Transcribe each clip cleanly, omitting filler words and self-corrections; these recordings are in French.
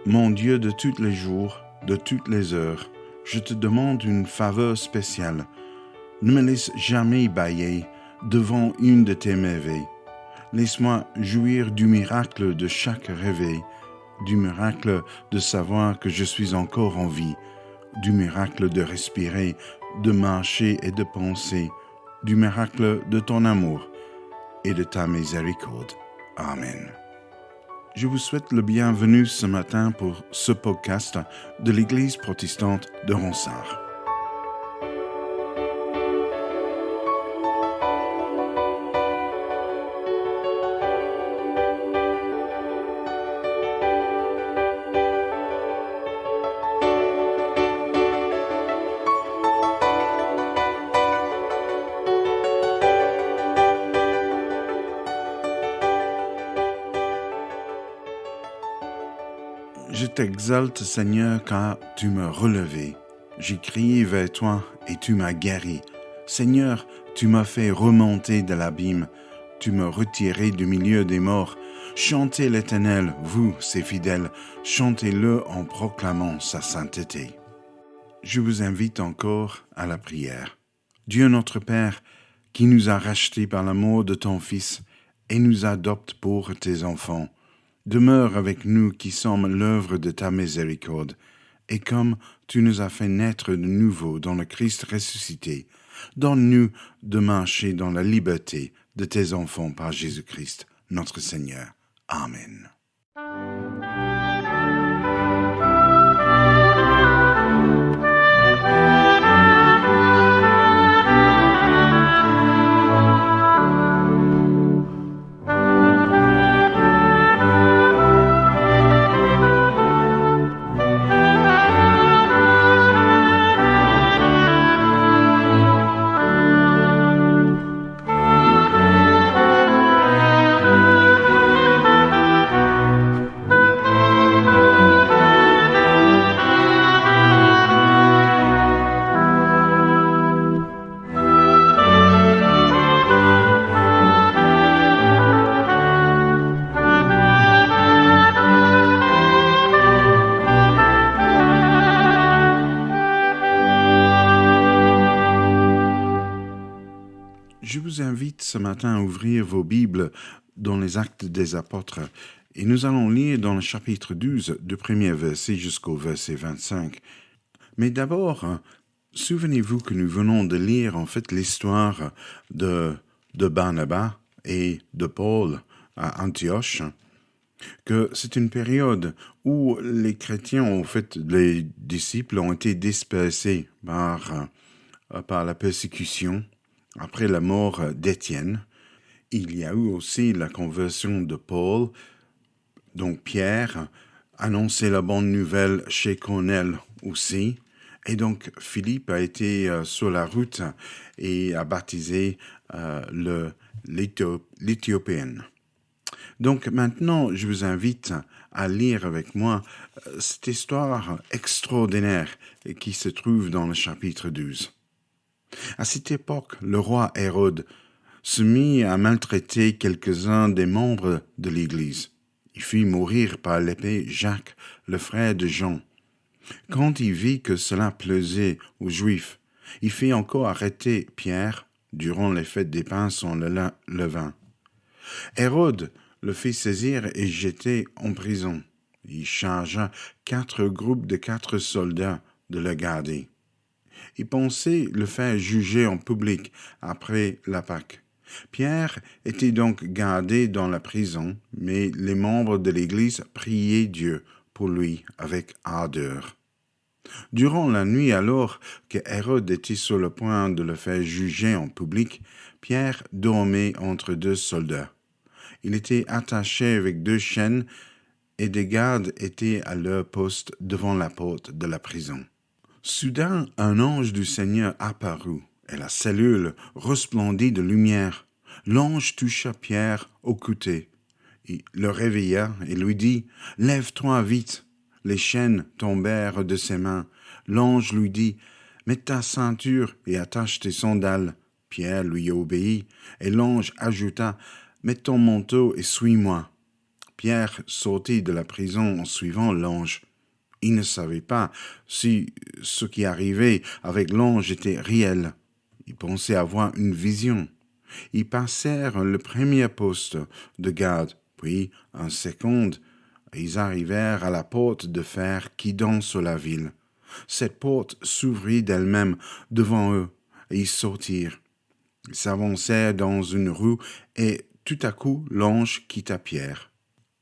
Mon Dieu de tous les jours, de toutes les heures, je te demande une faveur spéciale. Ne me laisse jamais bâiller devant une de tes merveilles. Laisse-moi jouir du miracle de chaque réveil, du miracle de savoir que je suis encore en vie, du miracle de respirer, de marcher et de penser, du miracle de ton amour et de ta miséricorde. Amen. Je vous souhaite le bienvenu ce matin pour ce podcast de l'Église protestante de Ronsard. Je t'exalte, Seigneur, car tu m'as relevé. J'ai crié vers toi et tu m'as guéri. Seigneur, tu m'as fait remonter de l'abîme. Tu m'as retiré du milieu des morts. Chantez l'Éternel, vous, ses fidèles. Chantez-le en proclamant sa sainteté. Je vous invite encore à la prière. Dieu notre Père, qui nous a rachetés par l'amour de ton Fils et nous adopte pour tes enfants, demeure avec nous qui sommes l'œuvre de ta miséricorde, et comme tu nous as fait naître de nouveau dans le Christ ressuscité, donne-nous de marcher dans la liberté de tes enfants par Jésus-Christ, notre Seigneur. Amen. Je vous invite ce matin à ouvrir vos Bibles dans les Actes des Apôtres et nous allons lire dans le chapitre 12 du premier verset jusqu'au verset 25. Mais d'abord, souvenez-vous que nous venons de lire en fait l'histoire de Barnabas et de Paul à Antioche, que c'est une période où les chrétiens, en fait, les disciples ont été dispersés par la persécution. Après la mort d'Étienne, il y a eu aussi la conversion de Paul. Donc Pierre annonçait la bonne nouvelle chez Cornèle aussi. Et donc Philippe a été sur la route et a baptisé l'Éthiopienne. Donc maintenant, je vous invite à lire avec moi cette histoire extraordinaire qui se trouve dans le chapitre 12. À cette époque, le roi Hérode se mit à maltraiter quelques-uns des membres de l'Église. Il fit mourir par l'épée Jacques, le frère de Jean. Quand il vit que cela plaisait aux Juifs, il fit encore arrêter Pierre durant les fêtes des pains sans levain. Hérode le fit saisir et jeter en prison. Il chargea 4 groupes de 4 soldats de le garder. Il pensait le faire juger en public après la Pâque. Pierre était donc gardé dans la prison, mais les membres de l'Église priaient Dieu pour lui avec ardeur. Durant la nuit alors que Hérode était sur le point de le faire juger en public, Pierre dormait entre 2 soldats. Il était attaché avec 2 chaînes et des gardes étaient à leur poste devant la porte de la prison. Soudain, un ange du Seigneur apparut, et la cellule resplendit de lumière. L'ange toucha Pierre au côté. Il le réveilla et lui dit « Lève-toi vite !» Les chaînes tombèrent de ses mains. L'ange lui dit « Mets ta ceinture et attache tes sandales. » Pierre lui obéit, et l'ange ajouta « Mets ton manteau et suis-moi. » Pierre sortit de la prison en suivant l'ange. Il ne savait pas si ce qui arrivait avec l'ange était réel. Il pensait avoir une vision. Ils passèrent le premier poste de garde, puis un second. Ils arrivèrent à la porte de fer qui donne sur la ville. Cette porte s'ouvrit d'elle-même devant eux, et ils sortirent. Ils s'avancèrent dans une rue, et tout à coup l'ange quitta Pierre.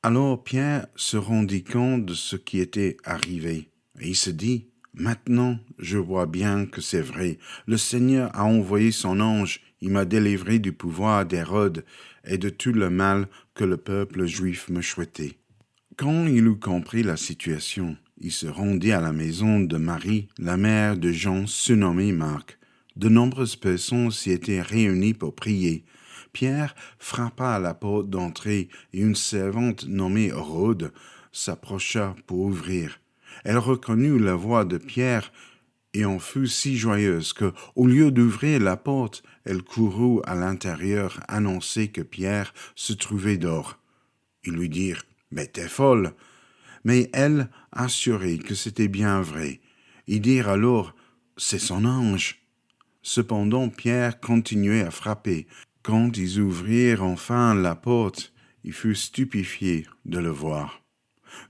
Alors Pierre se rendit compte de ce qui était arrivé, et il se dit, « Maintenant, je vois bien que c'est vrai. Le Seigneur a envoyé son ange, il m'a délivré du pouvoir d'Hérode et de tout le mal que le peuple juif me souhaitait. » Quand il eut compris la situation, il se rendit à la maison de Marie, la mère de Jean, surnommé Marc. De nombreuses personnes s'y étaient réunies pour prier. Pierre frappa à la porte d'entrée et une servante nommée Rhode s'approcha pour ouvrir. Elle reconnut la voix de Pierre et en fut si joyeuse que, au lieu d'ouvrir la porte, elle courut à l'intérieur annoncer que Pierre se trouvait dehors. Ils lui dirent « Mais t'es folle !» Mais elle assurait que c'était bien vrai. Ils dirent alors « C'est son ange !» Cependant, Pierre continuait à frapper. Quand ils ouvrirent enfin la porte, il fut stupéfié de le voir.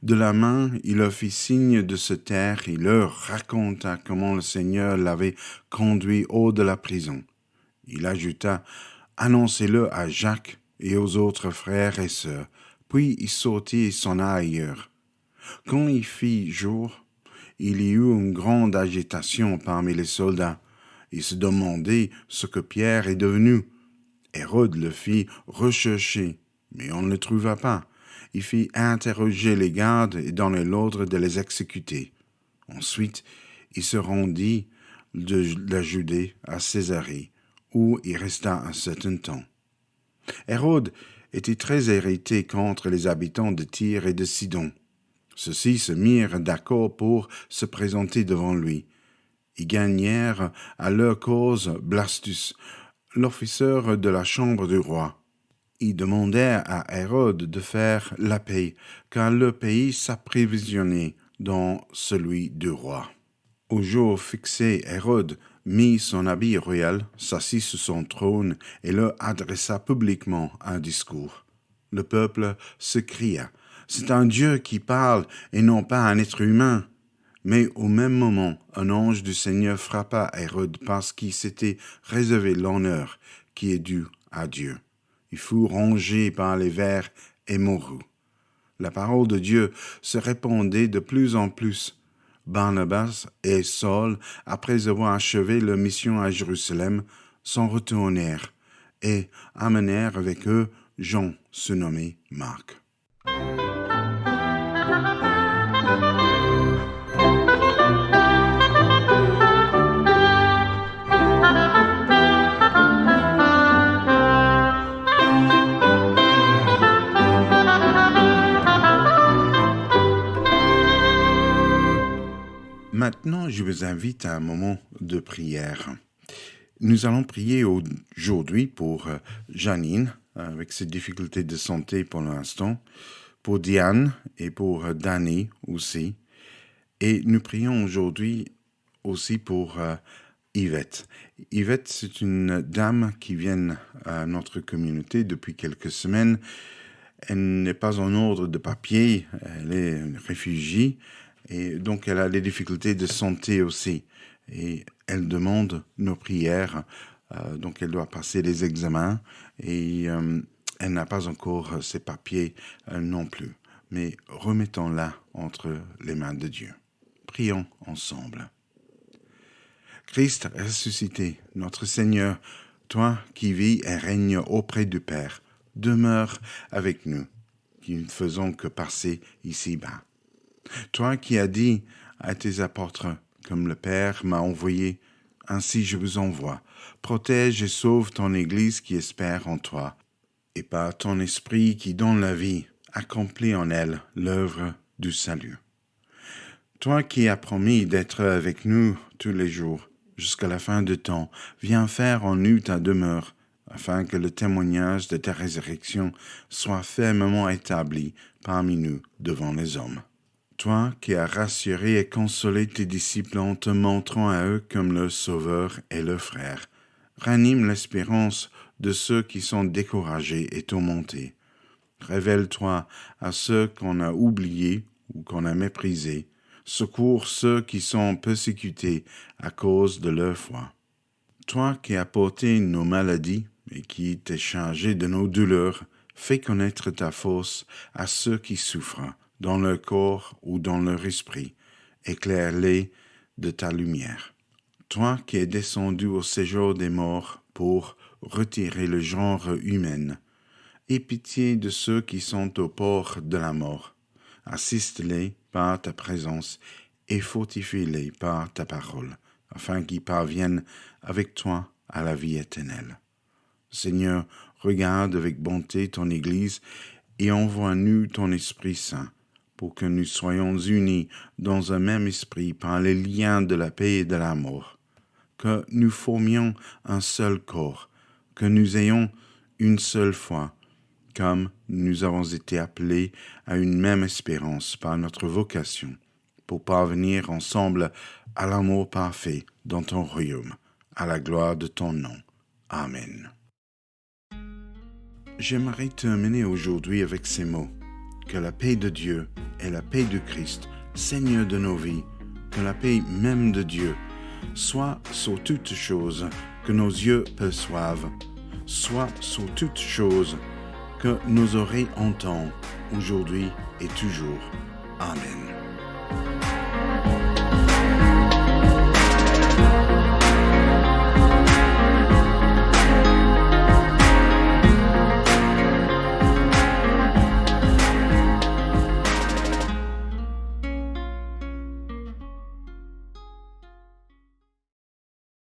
De la main, il leur fit signe de se taire et leur raconta comment le Seigneur l'avait conduit hors de la prison. Il ajouta « Annoncez-le à Jacques et aux autres frères et sœurs. » Puis il sortit et s'en alla ailleurs. Quand il fit jour, il y eut une grande agitation parmi les soldats. Ils se demandaient ce que Pierre est devenu. Hérode le fit rechercher, mais on ne le trouva pas. Il fit interroger les gardes et donna l'ordre de les exécuter. Ensuite, il se rendit de la Judée à Césarée, où il resta un certain temps. Hérode était très irrité contre les habitants de Tyr et de Sidon. Ceux-ci se mirent d'accord pour se présenter devant lui. Ils gagnèrent à leur cause Blastus, l'officier de la chambre du roi. Ils demandèrent à Hérode de faire la paix, car le pays s'approvisionnait dans celui du roi. Au jour fixé, Hérode mit son habit royal, s'assit sur son trône et leur adressa publiquement un discours. Le peuple se cria « C'est un Dieu qui parle et non pas un être humain !» Mais au même moment, un ange du Seigneur frappa Hérode parce qu'il s'était réservé l'honneur qui est dû à Dieu. Il fut rongé par les vers et mourut. La parole de Dieu se répandait de plus en plus. Barnabas et Saul, après avoir achevé leur mission à Jérusalem, s'en retournèrent et amenèrent avec eux Jean, surnommé Marc. Maintenant, je vous invite à un moment de prière. Nous allons prier aujourd'hui pour Janine, avec ses difficultés de santé pour l'instant, pour Diane et pour Danny aussi. Et nous prions aujourd'hui aussi pour Yvette. Yvette, c'est une dame qui vient à notre communauté depuis quelques semaines. Elle n'est pas en ordre de papier, elle est une réfugiée. Et donc, elle a des difficultés de santé aussi. Et elle demande nos prières. Donc, elle doit passer des examens. Et elle n'a pas encore ses papiers non plus. Mais remettons-la entre les mains de Dieu. Prions ensemble. Christ ressuscité, notre Seigneur, toi qui vis et règnes auprès du Père, demeure avec nous, qui ne faisons que passer ici-bas. Toi qui as dit à tes apôtres, comme le Père m'a envoyé, ainsi je vous envoie. Protège et sauve ton Église qui espère en toi, et par ton Esprit qui donne la vie, accomplis en elle l'œuvre du salut. Toi qui as promis d'être avec nous tous les jours, jusqu'à la fin du temps, viens faire en nous ta demeure, afin que le témoignage de ta résurrection soit fermement établi parmi nous devant les hommes. Toi qui as rassuré et consolé tes disciples en te montrant à eux comme leur sauveur et leur frère, ranime l'espérance de ceux qui sont découragés et tourmentés. Révèle-toi à ceux qu'on a oubliés ou qu'on a méprisés. Secours ceux qui sont persécutés à cause de leur foi. Toi qui as porté nos maladies et qui t'es chargé de nos douleurs, fais connaître ta force à ceux qui souffrent, dans leur corps ou dans leur esprit. Éclaire-les de ta lumière. Toi qui es descendu au séjour des morts pour retirer le genre humain, aie pitié de ceux qui sont au port de la mort. Assiste-les par ta présence et fortifie-les par ta parole, afin qu'ils parviennent avec toi à la vie éternelle. Seigneur, regarde avec bonté ton Église et envoie-nous ton Esprit Saint, pour que nous soyons unis dans un même esprit par les liens de la paix et de l'amour, que nous formions un seul corps, que nous ayons une seule foi, comme nous avons été appelés à une même espérance par notre vocation, pour parvenir ensemble à l'amour parfait dans ton royaume, à la gloire de ton nom. Amen. J'aimerais terminer aujourd'hui avec ces mots. Que la paix de Dieu et la paix de Christ, Seigneur de nos vies, que la paix même de Dieu, soit sur toutes choses que nos yeux perçoivent, soit sur toutes choses que nos oreilles entendent, aujourd'hui et toujours. Amen.